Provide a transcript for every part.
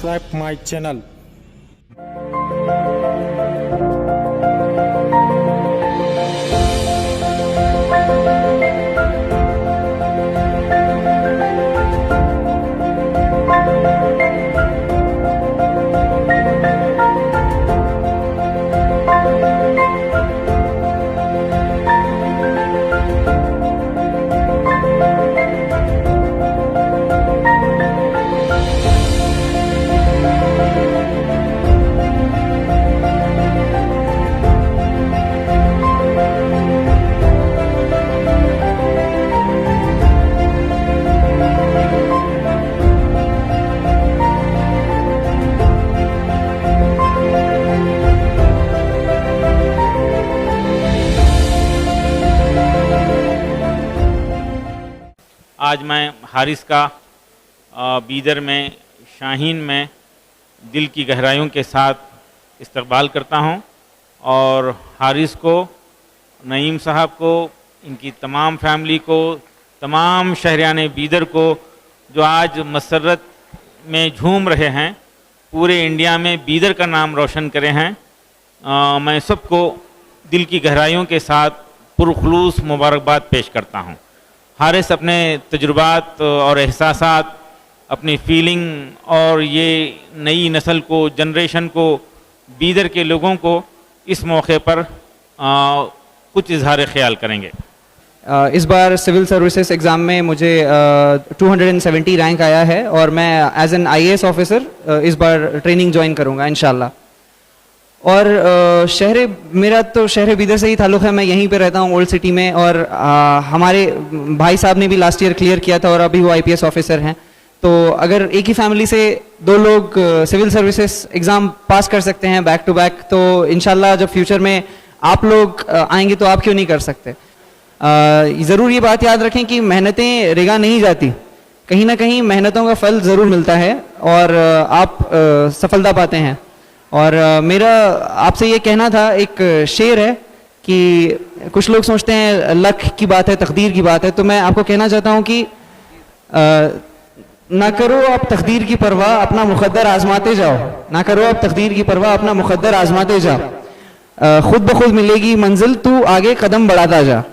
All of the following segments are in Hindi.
subscribe my channel. आज मैं हारिस का बीदर में शाहीन में दिल की गहराइयों के साथ इस्तकबाल करता हूं और हारिस को, नईम साहब को, इनकी तमाम फैमिली को, तमाम शहरियान बीदर को जो आज मसरत में झूम रहे हैं, पूरे इंडिया में बीदर का नाम रोशन करे हैं, मैं सबको दिल की गहराइयों के साथ पुरखुलूस मुबारकबाद पेश करता हूं। हारिस अपने तजुर्बात और एहसासात, अपनी फीलिंग और ये नई नस्ल को, जनरेशन को, बीदर के लोगों को इस मौके पर कुछ इजहार ख्याल करेंगे। इस बार सिविल सर्विसेज एग्ज़ाम में मुझे 270 रैंक आया है और मैं एज एन IAS ऑफिसर इस बार ट्रेनिंग ज्वाइन करूँगा इंशाल्लाह। और मेरा तो शहर बीदर से ही ताल्लुक़ है, मैं यहीं पे रहता हूँ ओल्ड सिटी में। और हमारे भाई साहब ने भी लास्ट ईयर क्लियर किया था और अभी वो IPS ऑफिसर हैं। तो अगर एक ही फैमिली से दो लोग सिविल सर्विसेज एग्ज़ाम पास कर सकते हैं बैक टू बैक, तो इंशाल्लाह जब फ्यूचर में आप लोग आएंगे तो आप क्यों नहीं कर सकते। ज़रूर ये बात याद रखें कि मेहनतें रेगा नहीं जाती, कहीं ना कहीं मेहनतों का फल ज़रूर मिलता है और आप सफलता पाते हैं। और मेरा आपसे ये कहना था, एक शेर है कि कुछ लोग सोचते हैं लक की बात है, तकदीर की बात है, तो मैं आपको कहना चाहता हूँ कि ना करो आप तकदीर की परवाह, अपना मुकद्दर आजमाते जाओ। ना करो आप तकदीर की परवाह, अपना मुकद्दर आजमाते जाओ। खुद ब खुद मिलेगी मंजिल, तू आगे कदम बढ़ाता जा।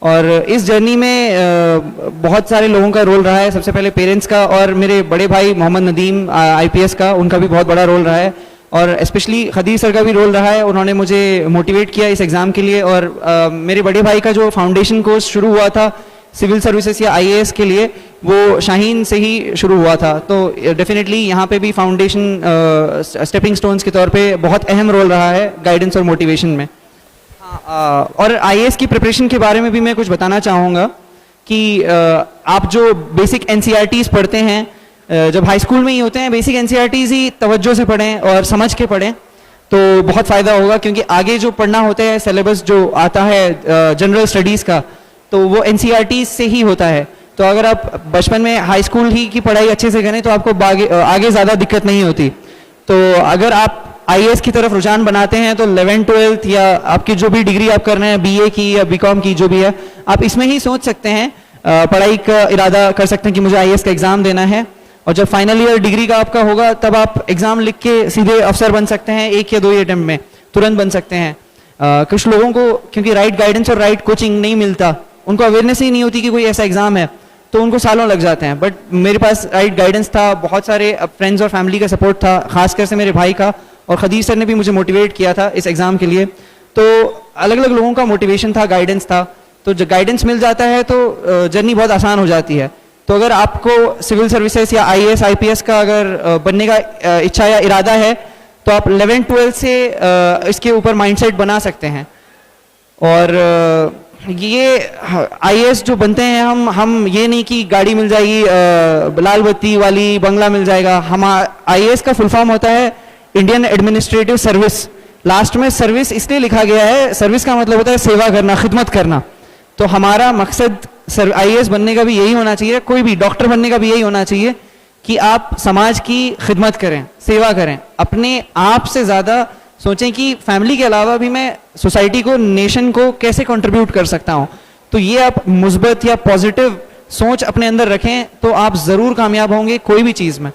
और इस जर्नी में बहुत सारे लोगों का रोल रहा है। सबसे पहले पेरेंट्स का और मेरे बड़े भाई मोहम्मद नदीम IPS का, उनका भी बहुत बड़ा रोल रहा है। और स्पेशली खदीर सर का भी रोल रहा है, उन्होंने मुझे मोटिवेट किया इस एग्ज़ाम के लिए। और मेरे बड़े भाई का जो फाउंडेशन कोर्स शुरू हुआ था सिविल सर्विसेज या IAS के लिए, वो शाहीन से ही शुरू हुआ था। तो डेफिनेटली यहाँ पे भी फाउंडेशन स्टेपिंग स्टोन्स के तौर पे बहुत अहम रोल रहा है गाइडेंस और मोटिवेशन में। और IAS की प्रिपरेशन के बारे में भी मैं कुछ बताना चाहूँगा कि आप जो बेसिक NCERTs पढ़ते हैं, जब हाई स्कूल में ही होते हैं, बेसिक NCERTs ही तवज्जो से पढ़ें और समझ के पढ़ें तो बहुत फ़ायदा होगा। क्योंकि आगे जो पढ़ना होता है, सिलेबस जो आता है जनरल स्टडीज़ का, तो वो NCERTs से ही होता है। तो अगर आप बचपन में हाई स्कूल ही की पढ़ाई अच्छे से करें तो आपको आगे ज़्यादा दिक्कत नहीं होती। तो अगर आप IAS की तरफ रुझान बनाते हैं तो 11th 12th या आपकी जो भी डिग्री आप कर रहे हैं, BA की या BCom की, जो भी है, आप इसमें ही सोच सकते हैं, पढ़ाई का इरादा कर सकते हैं कि मुझे IAS का एग्ज़ाम देना है। और जब फाइनल ईयर डिग्री का आपका होगा तब आप एग्ज़ाम लिख के सीधे अफसर बन सकते हैं, 1 या 2 अटेम्प्ट में तुरंत बन सकते हैं। कुछ लोगों को क्योंकि राइट गाइडेंस और राइट कोचिंग नहीं मिलता, उनको अवेयरनेस ही नहीं होती कि कोई ऐसा एग्ज़ाम है, तो उनको सालों लग जाते हैं। बट मेरे पास राइट गाइडेंस था, बहुत सारे फ्रेंड्स और फैमिली का सपोर्ट था, खासकर से मेरे भाई का, और खदीर सर ने भी मुझे मोटिवेट किया था इस एग्ज़ाम के लिए। तो अलग अलग लोगों का मोटिवेशन था, गाइडेंस था। तो जब गाइडेंस मिल जाता है तो जर्नी बहुत आसान हो जाती है। तो अगर आपको सिविल सर्विसेज या IAS IPS का अगर बनने का इच्छा या इरादा है तो आप 11th 12th से इसके ऊपर माइंडसेट बना सकते हैं। और ये IAS जो बनते हैं, हम ये नहीं कि गाड़ी मिल जाएगी लाल बत्ती वाली, बंगला मिल जाएगा। हम IAS का फुल फॉर्म होता है इंडियन एडमिनिस्ट्रेटिव सर्विस। लास्ट में सर्विस इसलिए लिखा गया है, सर्विस का मतलब होता है सेवा करना, खिदमत करना। तो हमारा मकसद IAS बनने का भी यही होना चाहिए, कोई भी डॉक्टर बनने का भी यही होना चाहिए कि आप समाज की खिदमत करें, सेवा करें। अपने आप से ज़्यादा सोचें कि फैमिली के अलावा भी मैं सोसाइटी को, नेशन को कैसे कंट्रीब्यूट कर सकता हूँ। तो ये आप मुस्बत या पॉजिटिव सोच अपने अंदर रखें तो आप ज़रूर कामयाब होंगे कोई भी चीज़ में।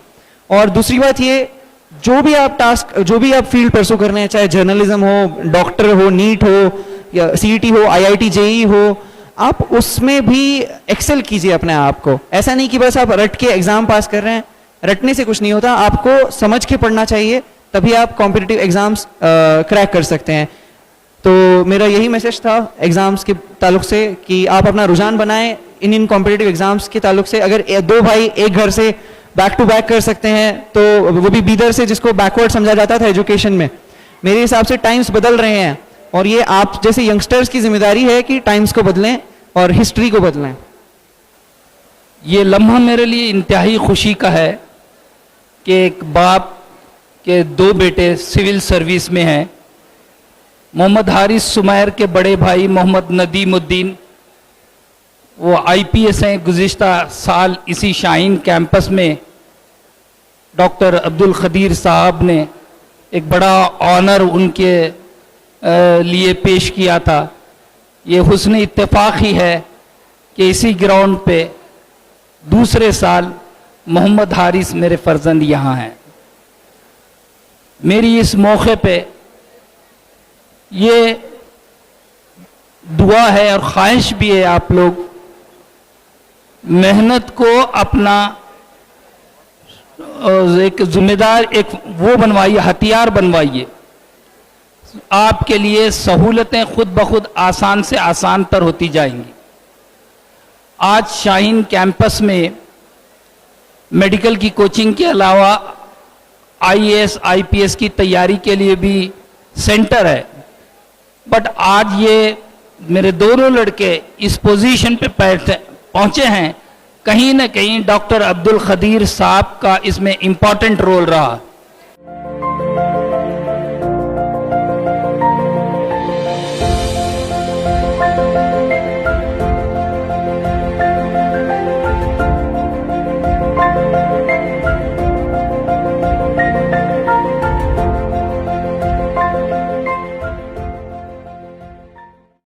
और दूसरी बात ये जो भी आप टास्क, जो भी आप फील्ड परसू कर रहे हैं, चाहे जर्नलिज्म हो, डॉक्टर हो, नीट हो, या सीईटी हो, आईआईटी जेई हो, आप उसमें भी एक्सेल कीजिए अपने आप को। ऐसा नहीं कि बस आप रट के एग्जाम पास कर रहे हैं, रटने से कुछ नहीं होता, आपको समझ के पढ़ना चाहिए, तभी आप कॉम्पिटिटिव एग्जाम्स क्रैक कर सकते हैं। तो मेरा यही मैसेज था एग्जाम्स के ताल्लुक से कि आप अपना रुझान बनाएं इन कॉम्पिटिटिव एग्जाम्स के ताल्लुक से। अगर दो भाई एक घर से बैक टू बैक कर सकते हैं, तो वो भी बीदर से, जिसको बैकवर्ड समझा जाता था एजुकेशन में, मेरे हिसाब से टाइम्स बदल रहे हैं, और ये आप जैसे यंगस्टर्स की जिम्मेदारी है कि टाइम्स को बदलें और हिस्ट्री को बदलें। ये लम्हा मेरे लिए इंतहाई खुशी का है कि एक बाप के दो बेटे सिविल सर्विस में हैं। मोहम्मद हारिस सुमैर के बड़े भाई मोहम्मद नदीमुद्दीन, वो आईपीएस हैं। गुज़िश्ता साल इसी शाहीन कैंपस में डॉक्टर अब्दुल खदीर साहब ने एक बड़ा ऑनर उनके लिए पेश किया था। ये हुस्न इत्तेफाक ही है कि इसी ग्राउंड पे दूसरे साल मोहम्मद हारिस मेरे फर्जंद यहाँ हैं। मेरी इस मौके पे ये दुआ है और ख्वाहिश भी है, आप लोग मेहनत को अपना एक जिम्मेदार, एक वो बनवाइए, हथियार बनवाइए। आपके लिए सहूलतें खुद ब खुद आसान से आसान तर होती जाएंगी। आज शाहीन कैंपस में मेडिकल की कोचिंग के अलावा आईएएस आईपीएस की तैयारी के लिए भी सेंटर है, बट आज ये मेरे दोनों लड़के इस पोजीशन पे पहुंचे हैं, कहीं ना कहीं डॉक्टर अब्दुल खदीर साहब का इसमें इंपॉर्टेंट रोल रहा।